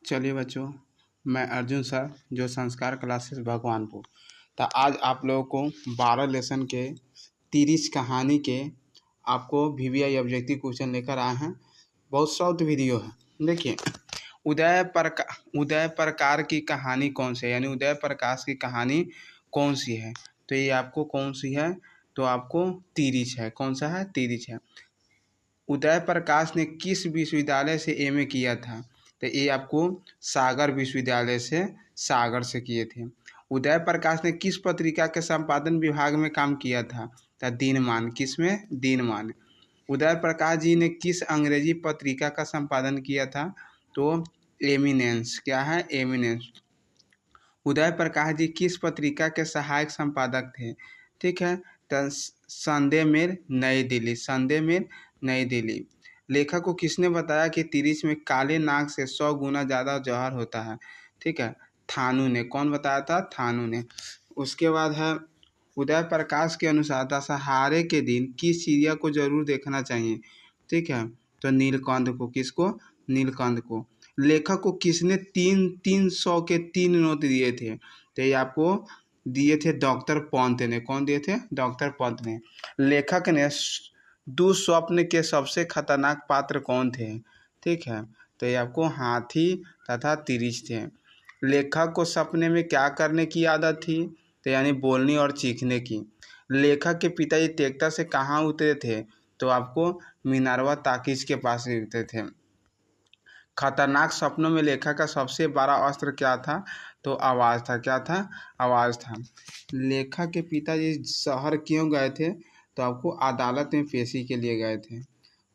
चलिए बच्चों, मैं अर्जुन सर जो संस्कार क्लासेस भगवानपुर। तो आज आप लोगों को 12 लेसन के 30 कहानी के आपको VVI ऑब्जेक्टिव क्वेश्चन लेकर आए हैं। बहुत शॉर्ट वीडियो है। देखिए, उदय प्रकार की कहानी कौन सी है, यानी उदय प्रकाश की कहानी कौन सी है। तो ये आपको कौन सी है, तो आपको तिरिच है। कौन सा है? तिरिच है। उदय प्रकाश ने किस विश्वविद्यालय से MA किया था, तो ये आपको सागर विश्वविद्यालय से सागर से किए थे। उदय प्रकाश ने किस पत्रिका के संपादन विभाग में काम किया था, तो दिनमान। किस में? दिनमान। उदय प्रकाश जी ने किस अंग्रेजी पत्रिका का संपादन किया था, तो एमिनेंस। क्या है? एमिनेंस। उदय प्रकाश जी किस पत्रिका के सहायक संपादक थे? ठीक है, तो संडे मेल नई दिल्ली। संडे मेल नई दिल्ली। लेखक को किसने बताया कि तिरिच में काले नाग से 100 गुना ज़्यादा जहर होता है? ठीक है, थानू ने। कौन बताया था? थानू ने। उसके बाद है, उदय प्रकाश के अनुसार दशहरे के दिन किस चिड़िया को जरूर देखना चाहिए? ठीक है, तो नीलकंठ को। किसको? नीलकंठ को। लेखक को किसने 300 के 3 नोट दिए थे? तो ये आपको दिए थे डॉक्टर पंत ने। कौन दिए थे? डॉक्टर पंत ने। लेखक ने दुःस्वप्न के सबसे खतरनाक पात्र कौन थे? ठीक है, तो ये आपको हाथी तथा तिरिच थे। लेखक को सपने में क्या करने की आदत थी? तो यानी बोलने और चीखने की। लेखक के पिताजी ट्रैक्टर से कहाँ उतरे थे? तो आपको मिनर्वा टाकीज के पास उतरे थे। खतरनाक सपनों में लेखक का सबसे बड़ा अस्त्र क्या था? तो आवाज़ था। क्या था? आवाज़ था। लेखक के पिताजी शहर क्यों गए थे? तो आपको अदालत में पेशी के लिए गए थे।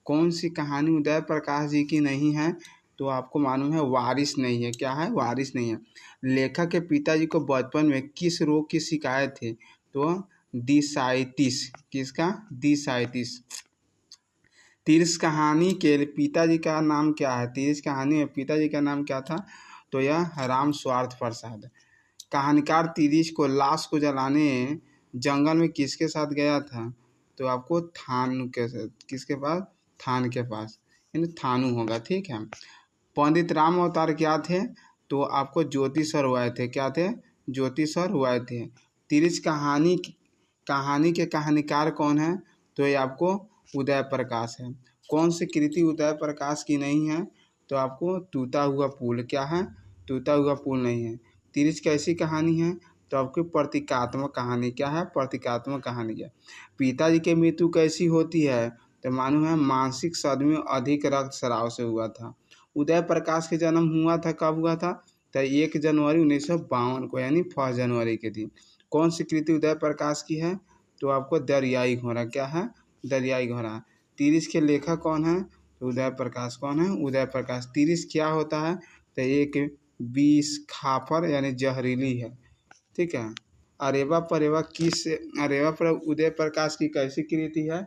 कौन सी कहानी उदय प्रकाश जी की नहीं है? तो आपको मालूम है, वारिस नहीं है। क्या है? वारिस नहीं है। लेखक के पिताजी को बचपन में किस रोग की शिकायत थी? तो डिसाइटिस। किसका? डिसाइटिस। तिरिच कहानी के पिताजी का नाम क्या है? तिरिच कहानी में पिताजी का नाम क्या था? तो यह राम स्वार्थ प्रसाद। कहानीकार तिरिच को लाश को जलाने जंगल में किसके साथ गया था? तो आपको थानू के साथ। किसके पास? थान के पास, यानी थानू होगा। ठीक है। पंडित राम अवतार क्या थे? तो आपको ज्योतिषर हुए थे। क्या थे? ज्योतिषर हुए थे। तिरिच कहानी के कहानीकार कौन है? तो ये आपको उदय प्रकाश है। कौन सी कृति उदय प्रकाश की नहीं है? तो आपको टूटा हुआ पुल। क्या है? टूटा हुआ पुल नहीं है। तिरिच कैसी कहानी है? तो आपकी प्रतीकात्मक कहानी। क्या है? प्रतीकात्मक कहानी है। पिताजी की मृत्यु कैसी होती है? तो मालूम है, मानसिक सदमे अधिक रक्तस्राव से हुआ था। उदय प्रकाश के जन्म हुआ था, कब हुआ था? तो 1 जनवरी 1952 को, यानी 1 जनवरी के दिन। कौन सी कृति उदय प्रकाश की है? तो आपको दरियाई घोड़ा। क्या है? दरियाई घोड़ा। तिरिच के लेखक कौन है? तो उदय प्रकाश। कौन है? उदय प्रकाश। तिरिच क्या होता है? तो एक विष खापर यानी जहरीली है। ठीक है। अरेवा परेवा अरेवा पर उदय प्रकाश की कैसी कृति है?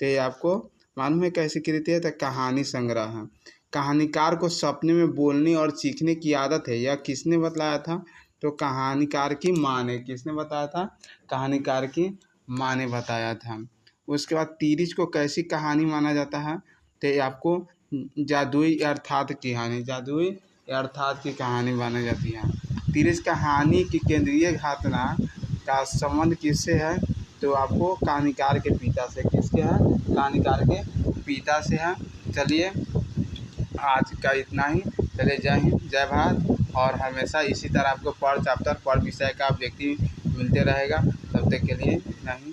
तो ये आपको मालूम है कैसी कृति है? तो कहानी संग्रह है। कहानीकार को सपने में बोलने और चीखने की आदत है, यह किसने बताया था? तो कहानीकार की माँ ने। किसने बताया था? कहानीकार की माँ ने बताया था। उसके बाद तिरिच को कैसी कहानी माना जाता है? तो ये आपको जादुई अर्थात कहानी। जादुई अर्थात की कहानी मानी जाती है। तिरिच कहानी की केंद्रीय घटना का संबंध किससे है? तो आपको कहानीकार के पिता से। किसके है? कहानीकार के पिता से है। चलिए, आज का इतना ही। चलिए, जय हिंद, जय भारत। और हमेशा इसी तरह आपको पर चैप्टर पर विषय का ऑब्जेक्टिव मिलते रहेगा। तब तक के लिए इतना ही।